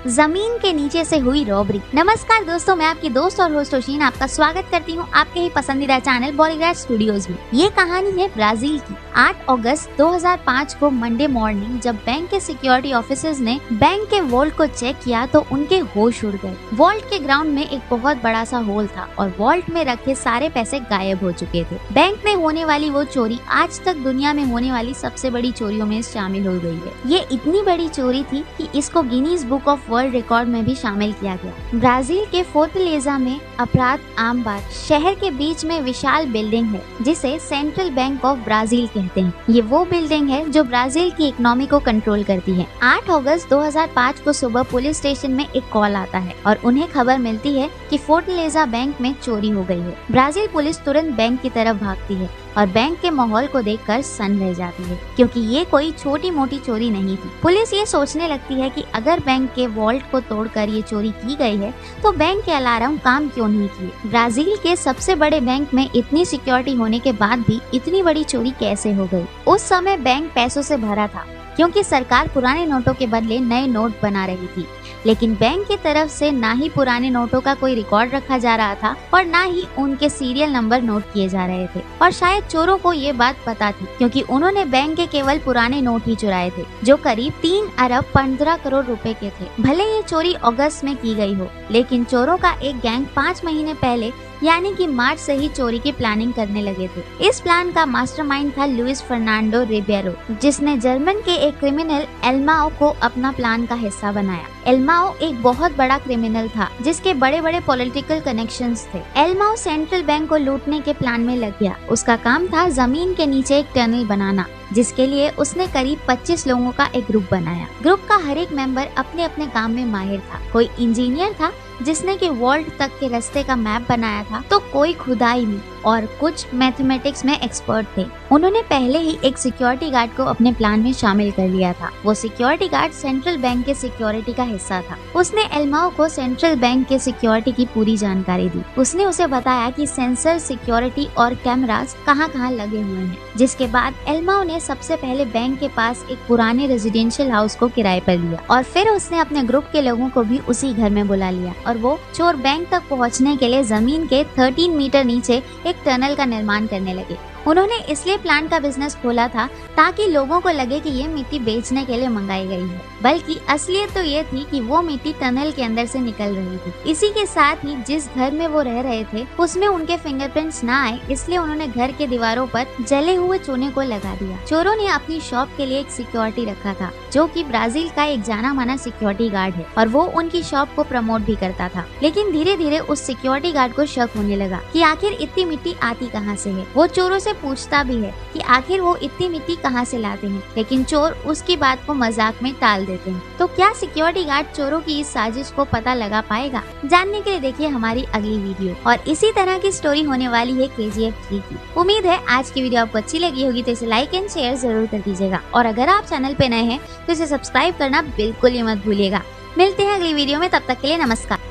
जमीन के नीचे से हुई रॉबरी। नमस्कार दोस्तों, मैं आपकी दोस्त और होस्ट ओशीन आपका स्वागत करती हूँ आपके ही पसंदीदा चैनल बॉलीग्राड स्टूडियोज में। ये कहानी है ब्राजील की। 8 अगस्त 2005 को मंडे मॉर्निंग जब बैंक के सिक्योरिटी ऑफिसर्स ने बैंक के वॉल्ट को चेक किया तो उनके होश उड़ गए। वॉल्ट के ग्राउंड में एक बहुत बड़ा सा होल था और वॉल्ट में रखे सारे पैसे गायब हो चुके थे। बैंक में होने वाली वो चोरी आज तक दुनिया में होने वाली सबसे बड़ी चोरियों में शामिल हो गई है। ये इतनी बड़ी चोरी थी कि इसको Guinness book of world record में भी शामिल किया गया। ब्राजील के फोर्टलेजा में अपराध आम बात। शहर के बीच में विशाल बिल्डिंग है जिसे सेंट्रल बैंक ऑफ ब्राजील कहते हैं। ये वो बिल्डिंग है जो ब्राजील की इकोनॉमी को कंट्रोल करती है। 8 अगस्त 2005 को सुबह पुलिस स्टेशन में एक कॉल आता है और उन्हें खबर मिलती है कि फोर्टलेजा बैंक में चोरी हो गई है। ब्राजील पुलिस तुरंत बैंक की तरफ भागती है और बैंक के माहौल को देखकर सन्न रह जाती है क्योंकि ये कोई छोटी मोटी चोरी नहीं थी। पुलिस ये सोचने लगती है कि अगर बैंक के वॉल्ट को तोड़कर ये चोरी की गई है तो बैंक के अलार्म काम क्यों नहीं किए। ब्राजील के सबसे बड़े बैंक में इतनी सिक्योरिटी होने के बाद भी इतनी बड़ी चोरी कैसे हो गई। उस समय बैंक पैसों से भरा था क्योंकि सरकार पुराने नोटों के बदले नए नोट बना रही थी, लेकिन बैंक की तरफ से ना ही पुराने नोटों का कोई रिकॉर्ड रखा जा रहा था और ना ही उनके सीरियल नंबर नोट किए जा रहे थे। और शायद चोरों को ये बात पता थी क्योंकि उन्होंने बैंक के केवल पुराने नोट ही चुराए थे जो करीब 3 अरब 15 करोड़ रुपए के थे। भले ये चोरी अगस्त में की गई हो, लेकिन चोरों का एक गैंग 5 महीने पहले यानी कि मार्च से ही चोरी की प्लानिंग करने लगे थे। इस प्लान का मास्टरमाइंड था लुइस फर्नांडो रिबेरो, जिसने जर्मन के एक क्रिमिनल एल्माओ को अपना प्लान का हिस्सा बनाया। एल्माओ एक बहुत बड़ा क्रिमिनल था जिसके बड़े बड़े पॉलिटिकल कनेक्शंस थे। एल्माओ सेंट्रल बैंक को लूटने के प्लान में लग गया। उसका काम था जमीन के नीचे एक टनल बनाना, जिसके लिए उसने करीब 25 लोगों का एक ग्रुप बनाया। ग्रुप का हर एक मेंबर अपने अपने काम में माहिर था। कोई इंजीनियर था जिसने कि वॉल्ट तक के रास्ते का मैप बनाया था, तो कोई खुदाई में और कुछ मैथमेटिक्स में एक्सपर्ट थे। उन्होंने पहले ही एक सिक्योरिटी गार्ड को अपने प्लान में शामिल कर लिया था। वो सिक्योरिटी गार्ड सेंट्रल बैंक के सिक्योरिटी का हिस्सा था। उसने एल्माओ को सेंट्रल बैंक के सिक्योरिटी की पूरी जानकारी दी। उसने उसे बताया कि सेंसर, सिक्योरिटी और कैमरास कहाँ लगे हुए हैं। जिसके बाद एल्माओ ने सबसे पहले बैंक के पास एक पुराने रेजिडेंशियल हाउस को किराए पर लिया और फिर उसने अपने ग्रुप के लोगों को भी उसी घर में बुला लिया और वो चोर बैंक तक पहुंचने के लिए जमीन के 13 मीटर नीचे एक टनल का निर्माण करने लगे। उन्होंने इसलिए प्लांट का बिजनेस खोला था ताकि लोगों को लगे कि ये मिट्टी बेचने के लिए मंगाई गई है, बल्कि असलियत तो ये थी कि वो मिट्टी टनल के अंदर से निकल रही थी। इसी के साथ ही जिस घर में वो रह रहे थे उसमें उनके फिंगरप्रिंट्स ना आए, इसलिए उन्होंने घर के दीवारों पर जले हुए चूने को लगा दिया। चोरों ने अपनी शॉप के लिए एक सिक्योरिटी रखा था जो कि ब्राजील का एक जाना माना सिक्योरिटी गार्ड है और वो उनकी शॉप को प्रमोट भी करता था। लेकिन धीरे धीरे उस सिक्योरिटी गार्ड को शक होने लगा कि आखिर इतनी मिट्टी आती कहाँ से है। वो चोरों से पूछता भी है कि आखिर वो इतनी मिट्टी कहाँ से लाते हैं, लेकिन चोर उसकी बात को मजाक में टाल देते हैं। तो क्या सिक्योरिटी गार्ड चोरों की इस साजिश को पता लगा पाएगा? जानने के लिए देखिए हमारी अगली वीडियो। और इसी तरह की स्टोरी होने वाली है KGF 3 की। उम्मीद है आज की वीडियो आपको अच्छी लगी होगी, तो इसे लाइक एंड शेयर जरूर कर दीजिएगा और अगर आप चैनल पे नए हैं तो इसे सब्सक्राइब करना बिल्कुल ही मत भूलिएगा। मिलते हैं अगली वीडियो में, तब तक के लिए नमस्कार।